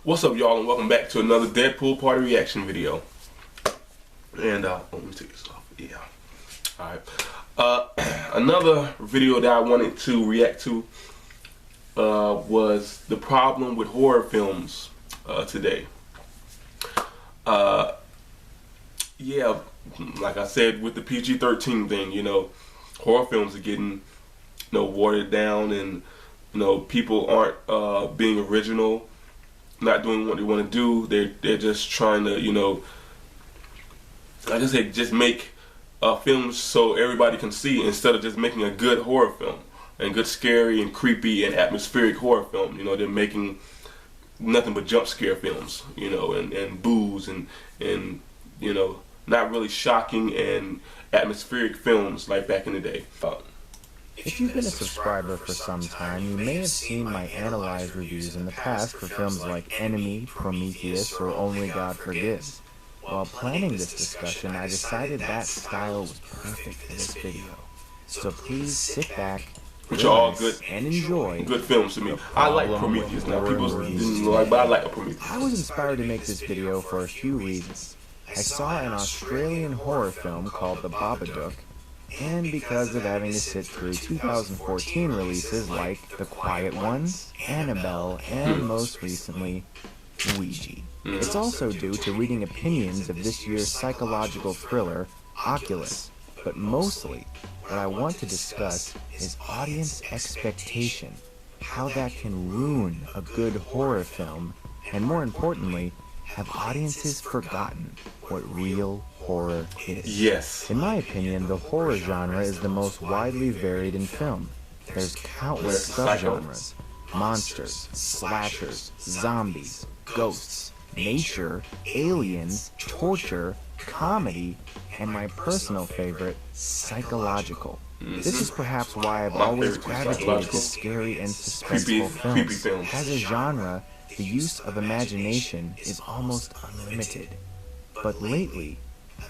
What's up, y'all, and welcome back to another Deadpool party reaction video. And let me take this off. Yeah. Alright. Another video that I wanted to react to was the problem with horror films today. Yeah, like I said with the PG-13 thing, you know, horror films are getting, watered down, and people aren't being original, not doing what they want to do. They're just trying to, like I said, just make films so everybody can see, instead of just making a good horror film and good scary and creepy and atmospheric horror film. They're making nothing but jump scare films, and boos and not really shocking and atmospheric films like back in the day. If you've been a subscriber for some time, you may have seen my analyzed reviews in the past for films like Enemy, Prometheus, or Only God Forgives. While planning this discussion, I decided that style was perfect for this video. So please sit back, which are all good and enjoy. Good films to me. I like Prometheus. Now people didn't like, but I like Prometheus. I was inspired to make this video for a few reasons. I saw an Australian horror film called The Babadook, and because of having to sit through 2014 releases like The Quiet Ones, Annabelle, and most recently, Ouija. It's also due to reading opinions of this year's psychological thriller, Oculus. But mostly, what I want to discuss is audience expectation, how that can ruin a good horror film, and more importantly, have audiences forgotten what real horror is? Yes. In my opinion, the horror genre is the most widely varied in film. There's countless subgenres: monsters, slashers, zombies, ghosts, nature, aliens, torture, comedy, and my personal favorite, psychological. This is perhaps why I've always gravitated to scary and suspenseful films. As a genre, the use of imagination is almost unlimited. But lately,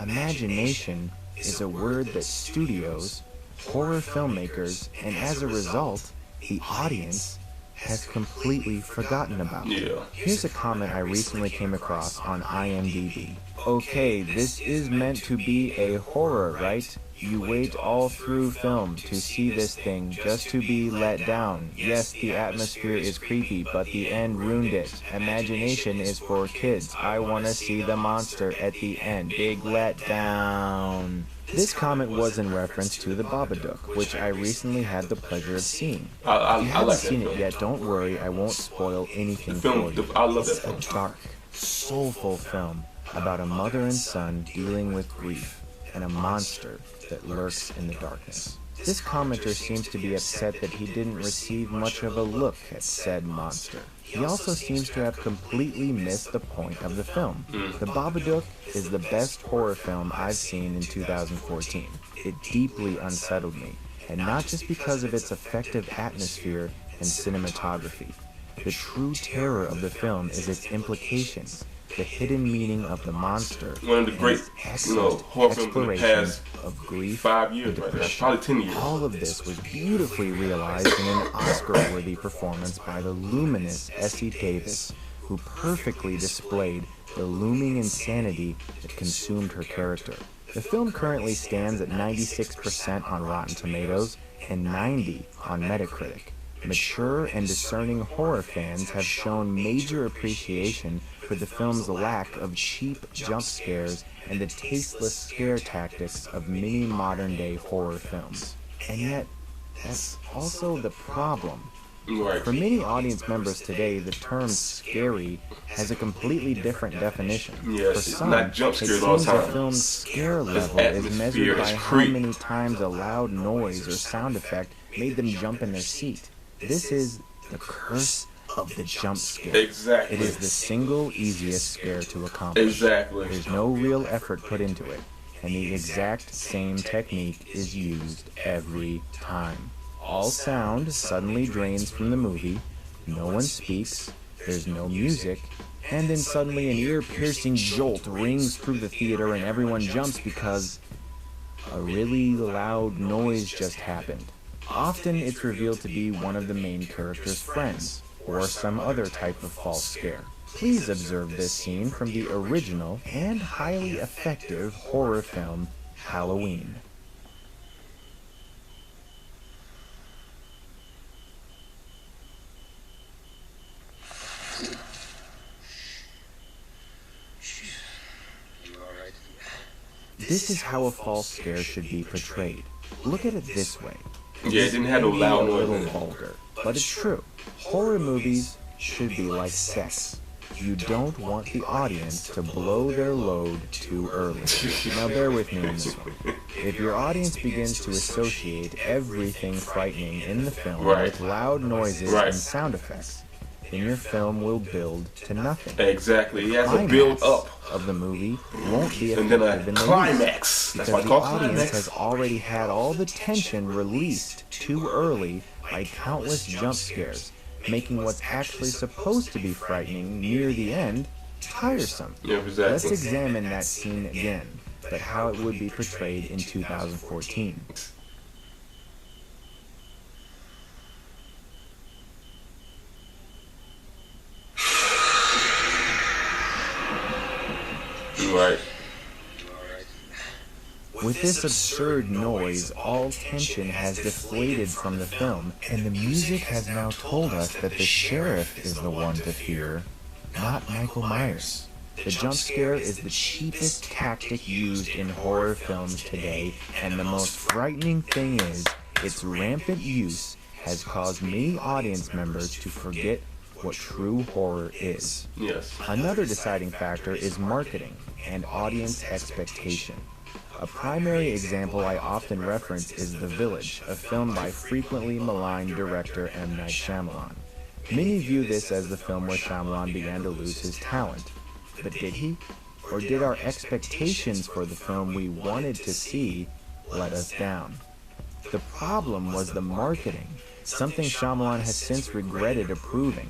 imagination is a word that studios, horror filmmakers, and as a result, the audience has completely forgotten about. Here's a comment I recently came across on IMDb. Okay, this is meant to be a horror, right? You wait all through film to see this thing just to be let down. Yes, the atmosphere is creepy, but the end ruined it. Imagination is for kids. I want to see the monster at the end. Big letdown. This comment was in reference to The Babadook, which I recently had the pleasure of seeing. If you haven't seen it yet, don't worry, I won't spoil anything for you. I love that film. It's a dark, soulful film about a mother and son dealing with grief and a monster that lurks in the darkness. This commenter seems to be upset that he didn't receive much of a look at said monster. He also seems to have completely missed the point of the film. The Babadook is the best horror film I've seen in 2014. It deeply unsettled me, and not just because of its effective atmosphere and cinematography. The true terror of the film is its implications, the hidden meaning of the monster, one of the great, horror films in the past of grief, 5 years, right there, probably 10 years. All of this was beautifully realized in an Oscar-worthy performance by the luminous Essie Davis, who perfectly displayed the looming insanity that consumed her character. The film currently stands at 96% on Rotten Tomatoes and 90 on Metacritic. Mature and discerning horror fans have shown major appreciation for the film's lack of cheap jump scares and the tasteless scare tactics of many modern-day horror films. And yet, that's also the problem. For many audience members today, the term scary has a completely different definition. For some, it seems the film's scare level is measured by how many times a loud noise or sound effect made them jump in their seat. This is the curse of the jump scare. Exactly. It is the single easiest scare to accomplish. Exactly. There's no real effort put into it, and the exact same technique is used every time. All sound suddenly drains from the movie, no one speaks, there's no music, and then suddenly an ear-piercing jolt rings through the theater and everyone jumps because a really loud noise just happened. Often it's revealed to be one of the main character's friends, or some other type of false scare. Please observe this scene from the original and highly effective horror film Halloween. This is how a false scare should be portrayed. Look at it this way. Yeah, it didn't have no loud noise. A little vulgar, but it's true. Horror movies should be like sex. You don't want the audience to blow their load too early. Now bear with me on this one. If your audience begins to associate everything frightening in the film with loud noises and sound effects, then your film will build to nothing. Exactly. It has a build up of the movie won't be and then a climax. That's why the audience has already had all the tension released too early by countless jump scares, making what's actually supposed to be frightening near the end tiresome. Yeah, exactly. Let's examine that scene again, but how it would be portrayed in 2014. Right. With this absurd noise, all tension has deflated from the film, and the music has now told us that the sheriff is the one to fear, not Michael Myers. The jump scare is the cheapest tactic used in horror films today, and the most frightening thing is, its rampant use has caused many audience members to forget what true horror is. Yes. Another deciding factor is marketing and audience expectation. A primary example I often reference is The Village, a film by frequently maligned director M. Night Shyamalan. Many view this as the film where Shyamalan began to lose his talent. But did he? Or did our expectations for the film we wanted to see let us down? The problem was the marketing, something Shyamalan has since regretted approving.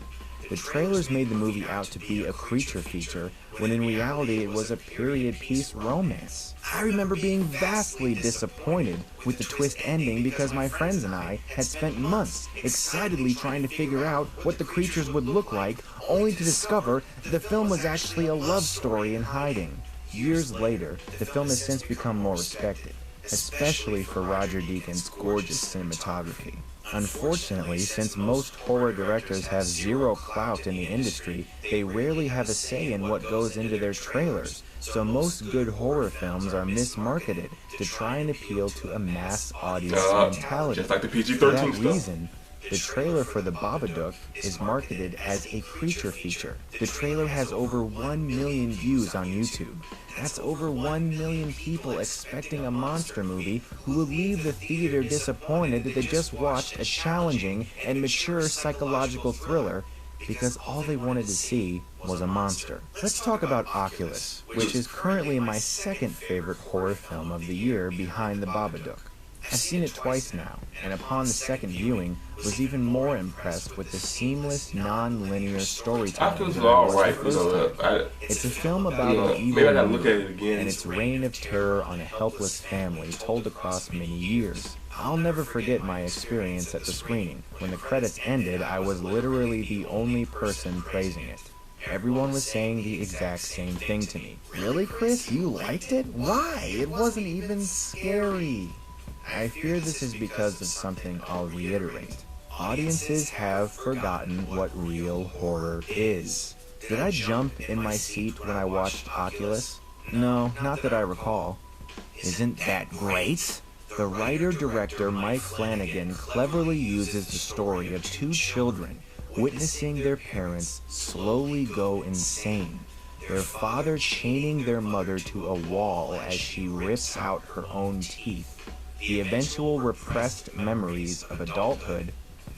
The trailers made the movie out to be a creature feature, when in reality it was a period piece romance. I remember being vastly disappointed with the twist ending because my friends and I had spent months excitedly trying to figure out what the creatures would look like, only to discover the film was actually a love story in hiding. Years later, the film has since become more respected, especially for Roger Deakins' gorgeous cinematography. Unfortunately, since most horror directors have zero clout in the industry, they rarely have a say in what goes into their trailers, so most good horror films are mismarketed to try and appeal to a mass audience mentality. Just like the PG-13 For that stuff. reason, the trailer for The Babadook is marketed as a creature feature. The trailer has over 1 million views on YouTube. That's over 1 million people expecting a monster movie who will leave the theater disappointed that they just watched a challenging and mature psychological thriller because all they wanted to see was a monster. Let's talk about Oculus, which is currently my second favorite horror film of the year behind The Babadook. I've seen it twice now, and upon the second viewing, was even more impressed with the seamless, non-linear storytelling. Oculus is alright, It's a film about an evil and its reign of terror on a helpless family told across many years. I'll never forget my experience at the screening. When the credits ended, I was literally the only person praising it. Everyone was saying the exact same thing to me. Really, Chris? You liked it? Why? It wasn't even scary. I fear this is because of something I'll reiterate. Audiences have forgotten what real horror is. Did I jump in my seat when I watched Oculus? No, not that I recall. Isn't that great? The writer-director Mike Flanagan cleverly uses the story of two children witnessing their parents slowly go insane, their father chaining their mother to a wall as she rips out her own teeth, the eventual repressed memories of adulthood,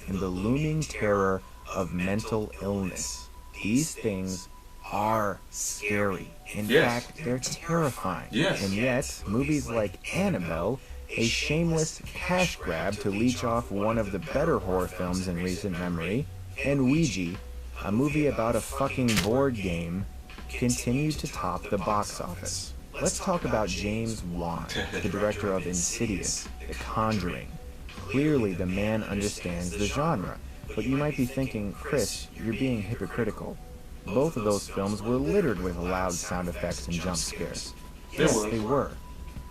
and the looming terror of mental illness. These things are scary. In fact, they're terrifying. And yet, movies like Annabelle, a shameless cash grab to leech off one of the better horror films in recent memory, and Ouija, a movie about a fucking board game, continue to top the box office. Let's talk about James Wan, the director of Insidious, The Conjuring. Clearly the man understands the genre, but you might be thinking, Chris, you're being hypocritical. Both of those films were littered with loud sound effects and jump scares. Yes, they were.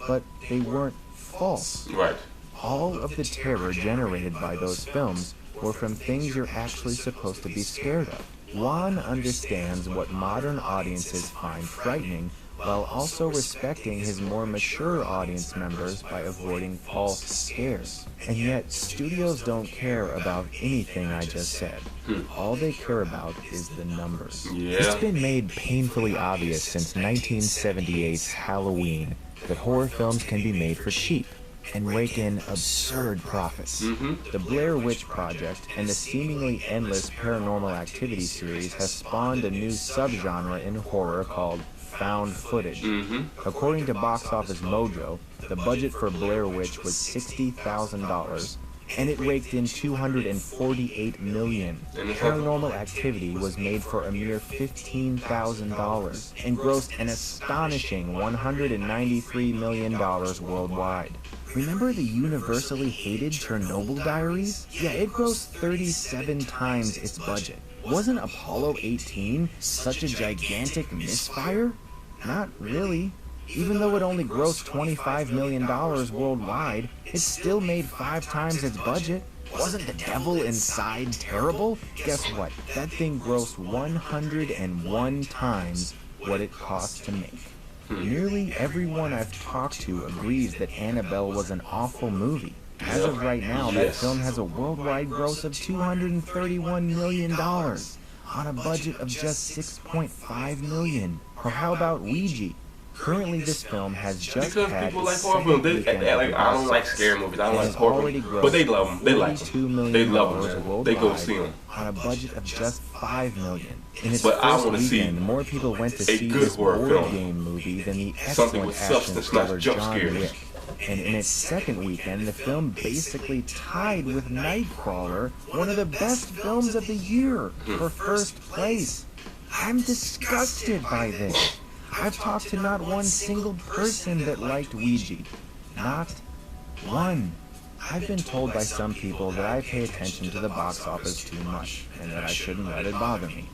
But they weren't false. Right. All of the terror generated by those films were from things you're actually supposed to be scared of. Juan understands what modern audiences find frightening, while also respecting his more mature audience members by avoiding false scares. And yet, studios don't care about anything I just said. All they care about is the numbers. Yeah. It's been made painfully obvious since 1978's Halloween that horror films can be made for cheap and rake in absurd profits. The Blair Witch Project and the seemingly endless Paranormal Activity series has spawned a new subgenre in horror called found footage. According to Box Office Mojo, the budget for Blair Witch was $60,000, and it raked in $248 million. Paranormal Activity was made for a mere $15,000 and grossed an astonishing $193 million worldwide. Remember the universally hated Chernobyl Diaries? Yeah, it grossed 37 times its budget. Wasn't Apollo 18 such a gigantic misfire? Not really. Even though it only grossed $25 million worldwide, it still made 5 times its budget. Wasn't The Devil Inside terrible? Guess what? That thing grossed 101 times what it cost to make. Nearly everyone I've talked to agrees that Annabelle was an awful movie. As of right now, that film has a worldwide gross of $231 million on a budget of just $6.5 million. Or how about Ouija? Currently, this film has just because had people like horror films. I don't like scary movies. I don't like horror films, but they love them. They like them. They love them. They go see them on a budget of just $5 million. In its but I first weekend, see more people went to see good this horror board film. Game movie than the Something excellent with action substance, not thriller jump John scares. Wick. And in its second weekend, the film basically tied with Nightcrawler, one of the best films of the year, for first place. I'm disgusted by this. I've talked to not one single person that liked Ouija. Not one. I've been told by some people that I pay attention to the box office too much, and that I shouldn't let it bother me.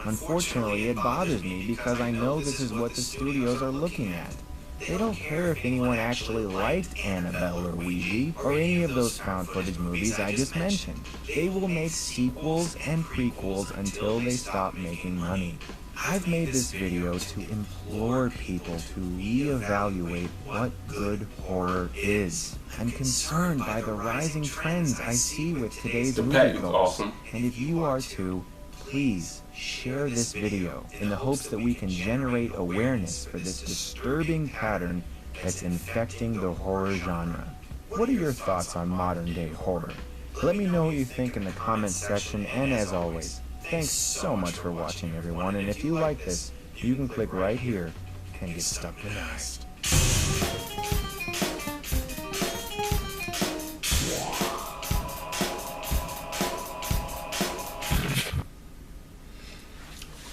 Unfortunately, it bothers me because I know this is what the studios are looking at. They don't care if anyone actually liked Annabelle or Ouija, or any of those found footage movies I just mentioned. They will make sequels and prequels until they stop making money. I've made this video to implore people to reevaluate what good horror is. I'm concerned by the rising trends I see with today's moviegoers. Awesome. And if you are too, please share this video in the hopes that we can generate awareness for this disturbing pattern that's infecting the horror genre. What are your thoughts on modern day horror? Let me know what you think in the comments section, and as always, thanks so much for watching, everyone, and if you like this, you can click right here and get stuck in next.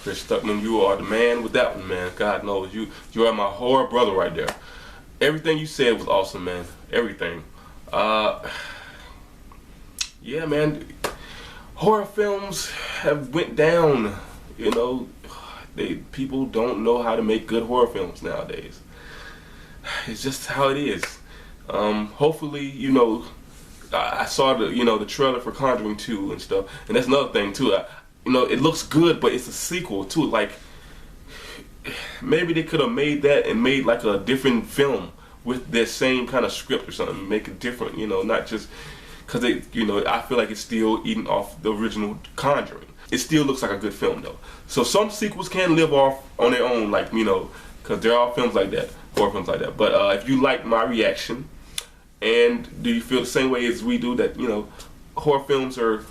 Chris Stuckman, you are the man with that one, man. God knows you are my horror brother right there. Everything you said was awesome, man. Everything. Yeah, man. Horror films have went down. You know, people don't know how to make good horror films nowadays. It's just how it is. Hopefully, you know, I saw the trailer for Conjuring 2 and stuff, and that's another thing too. You know, it looks good, but it's a sequel to it. Like, maybe they could have made that and made like a different film with that same kind of script or something. Make it different, you know, not just because I feel like it's still eating off the original Conjuring. It still looks like a good film though. So some sequels can live off on their own, like, you know, because there are films like that, horror films like that. But if you like my reaction, and do you feel the same way as we do, that, you know, horror films are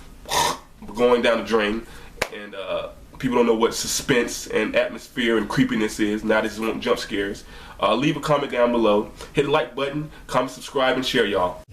going down the drain, and people don't know what suspense and atmosphere and creepiness is. Now they just want jump scares. Leave a comment down below. Hit the like button, comment, subscribe, and share, y'all.